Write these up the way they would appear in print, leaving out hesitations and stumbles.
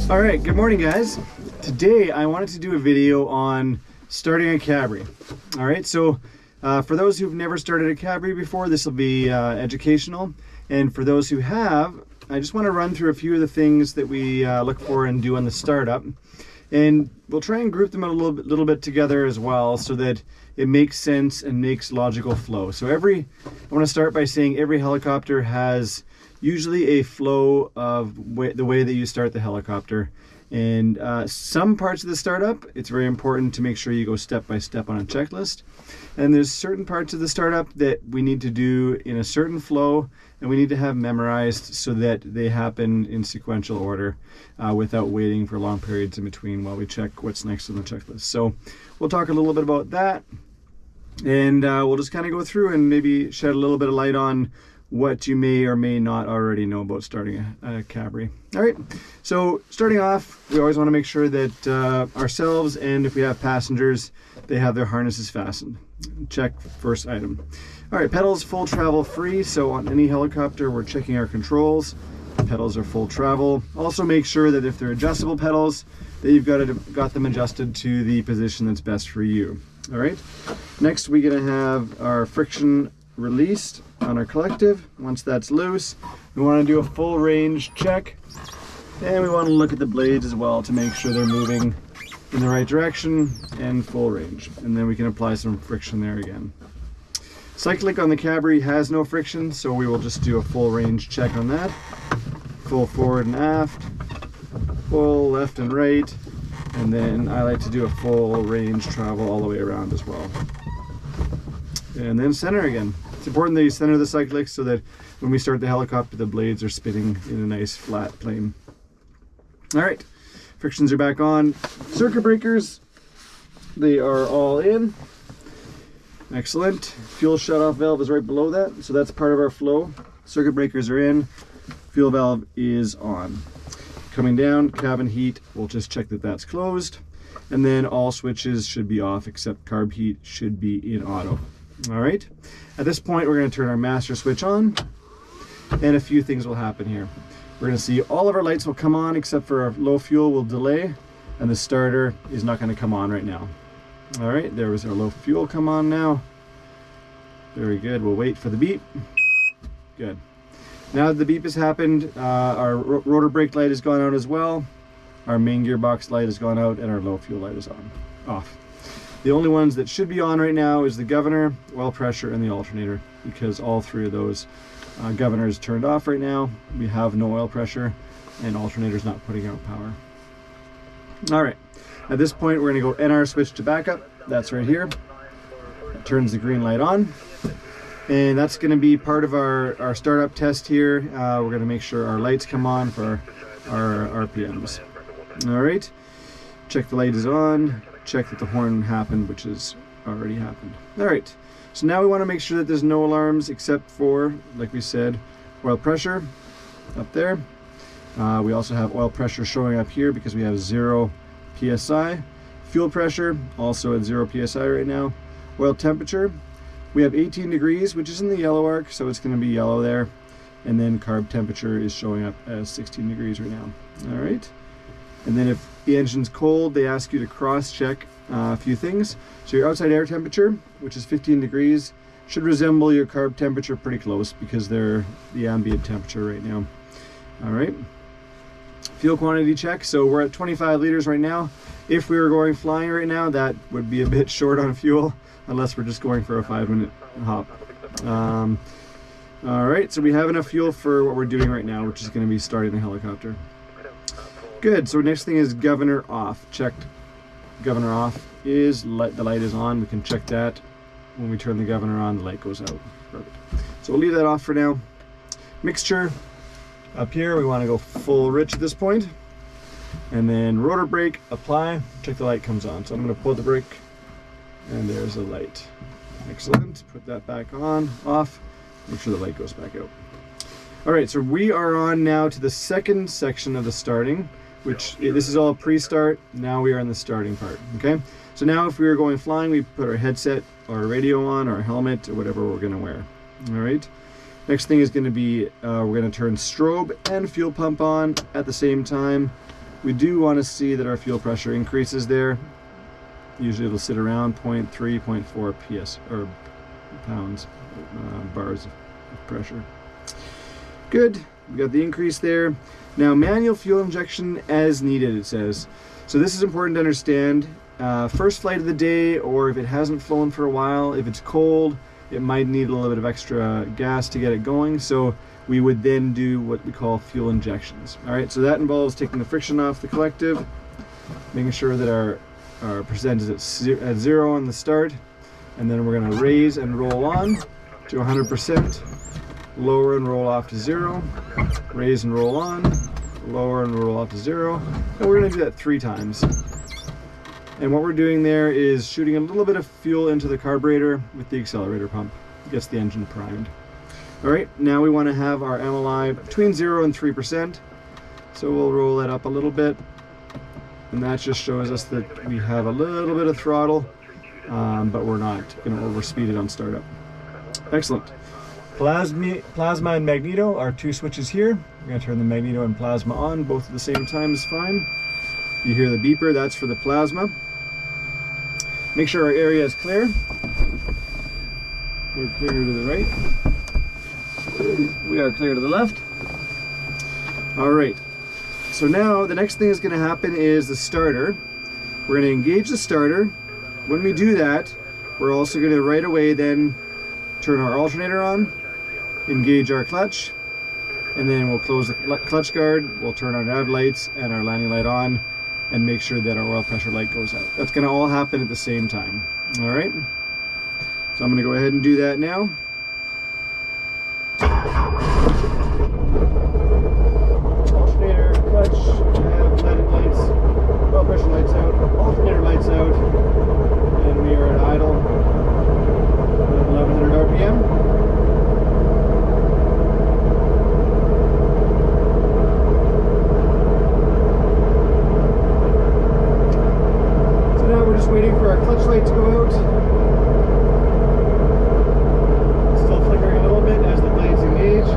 All right, good morning guys. Today I wanted to do a video on starting a Cabri. All right, so for those who've never started a Cabri before, this will be educational. And for those who have, I just want to run through a few of the things that we look for and do on the startup. And we'll try and group them a little bit together as well so that it makes sense and makes logical flow. So I want to start by saying every helicopter has usually a flow of the way that you start the helicopter. And some parts of the startup, it's very important to make sure you go step by step on a checklist. And there's certain parts of the startup that we need to do in a certain flow and we need to have memorized so that they happen in sequential order without waiting for long periods in between while we check what's next on the checklist. So we'll talk a little bit about that, and we'll just kind of go through and maybe shed a little bit of light on what you may or may not already know about starting a Cabri. All right, so starting off, we always want to make sure that ourselves and if we have passengers, they have their harnesses fastened. Check first item. All right, pedals full travel free. So on any helicopter, we're checking our controls. Pedals are full travel. Also make sure that if they're adjustable pedals, that you've got them adjusted to the position that's best for you. All right, next we're gonna have our friction released on our collective. Once that's loose, we want to do a full range check, and we want to look at the blades as well to make sure they're moving in the right direction and full range, and then we can apply some friction there again. Cyclic on the Cabri has no friction, so we will just do a full range check on that. Full forward and aft, full left and right, and then I like to do a full range travel all the way around as well. And then center again. It's important that you center the cyclic so that when we start the helicopter, the blades are spinning in a nice flat plane. All right, frictions are back on. Circuit breakers, they are all in. Excellent. Fuel shutoff valve is right below that, so that's part of our flow. Circuit breakers are in, fuel valve is on. Coming down, cabin heat, we'll just check that that's closed. And then all switches should be off except carb heat should be in auto. All right, at this point we're going to turn our master switch on, and a few things will happen here. We're going to see all of our lights will come on except for our low fuel will delay, and the starter is not going to come on right now. All right, there was our low fuel come on now. Very good. We'll wait for the beep. Good. Now that the beep has happened, our rotor brake light has gone out as well. Our main gearbox light has gone out, and our low fuel light is off. The only ones that should be on right now is the governor, oil pressure, and the alternator, because all three of those governors turned off right now. We have no oil pressure, and alternator's not putting out power. All right, at this point, we're gonna go NR switch to backup. That's right here. It turns the green light on, and that's gonna be part of our startup test here. We're gonna make sure our lights come on for our RPMs. All right, check the light is on. Check that the horn happened, which has already happened. All right, so now we want to make sure that there's no alarms except for, like we said, oil pressure up there. We also have oil pressure showing up here because we have 0 psi. Fuel pressure also at 0 psi right now. Oil temperature, we have 18 degrees, which is in the yellow arc, so it's going to be yellow there. And then carb temperature is showing up as 16 degrees right now. All right. And then if the engine's cold, they ask you to cross-check a few things. So your outside air temperature, which is 15 degrees, should resemble your carb temperature pretty close because they're the ambient temperature right now. All right. Fuel quantity check. So we're at 25 liters right now. If we were going flying right now, that would be a bit short on fuel, unless we're just going for a 5-minute hop. All right, so we have enough fuel for what we're doing right now, which is going to be starting the helicopter. Good, so next thing is governor off. Checked governor off is the light is on. We can check that. When we turn the governor on, the light goes out. Perfect. So we'll leave that off for now. Mixture, up here we want to go full rich at this point. And then rotor brake, apply, check the light comes on. So I'm going to pull the brake, and there's the light. Excellent, put that back on, off, make sure the light goes back out. All right, so we are on now to the second section of the starting, which this is all pre-start. Now we are in the starting part, okay? So now if we were going flying, we put our headset or our radio on or our helmet or whatever we're gonna wear, all right? Next thing is gonna be, we're gonna turn strobe and fuel pump on at the same time. We do want to see that our fuel pressure increases there. Usually it'll sit around 0.3, 0.4 PS or pounds, bars of pressure. Good, we got the increase there. Now manual fuel injection as needed, it says. So this is important to understand. First flight of the day, or if it hasn't flown for a while, if it's cold, it might need a little bit of extra gas to get it going. So we would then do what we call fuel injections. All right, so that involves taking the friction off the collective, making sure that our percent is at 0 on the start, and then we're going to raise and roll on to 100%, lower and roll off to 0, raise and roll on, lower and roll off to 0, and we're going to do that 3 times. And what we're doing there is shooting a little bit of fuel into the carburetor with the accelerator pump. Gets the engine primed. All right, now we want to have our MLI between 0 and 3%. So we'll roll that up a little bit. And that just shows us that we have a little bit of throttle, but we're not going to overspeed it on startup. Excellent. Plasma and magneto are 2 switches here. We're going to turn the magneto and plasma on, both at the same time is fine. You hear the beeper, that's for the plasma. Make sure our area is clear. We're clear to the right. We are clear to the left. All right. So now the next thing that's going to happen is the starter. We're going to engage the starter. When we do that, we're also going to right away then turn our alternator on, engage our clutch, and then we'll close the clutch guard. We'll turn our nav lights and our landing light on, and make sure that our oil pressure light goes out. That's going to all happen at the same time. All right. So I'm going to go ahead and do that now. Alternator, clutch, nav, landing lights, oil pressure lights out, alternator lights out, and we are at idle at 1100 RPM. Waiting for our clutch light to go out. Still flickering a little bit as the blades engage.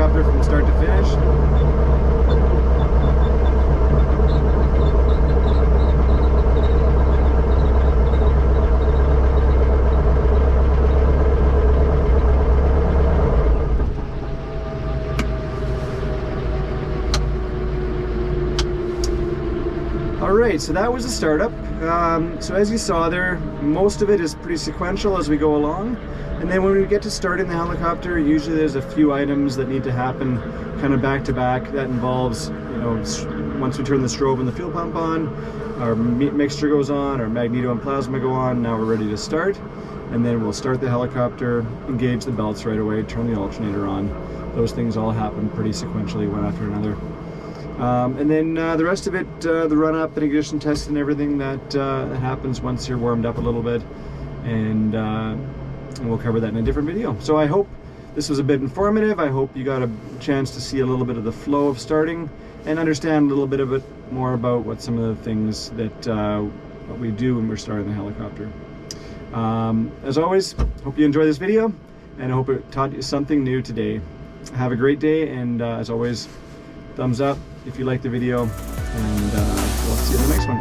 From start to finish. All right, so that was the startup. So as you saw there, most of it is pretty sequential as we go along. And then when we get to starting the helicopter, usually there's a few items that need to happen kind of back to back. That involves, you know, once we turn the strobe and the fuel pump on, our mixture goes on, our magneto and plasma go on, now we're ready to start. And then we'll start the helicopter, engage the belts right away, turn the alternator on. Those things all happen pretty sequentially, one after another. And then the rest of it, the run-up and ignition test and everything that happens once you're warmed up a little bit. And we'll cover that in a different video. So I hope this was a bit informative. I hope you got a chance to see a little bit of the flow of starting and understand a little bit of it more about what some of the things that what we do when we're starting the helicopter. As always, hope you enjoy this video, and I hope it taught you something new today. Have a great day, and as always, thumbs up if you like the video, and we'll see you in the next one.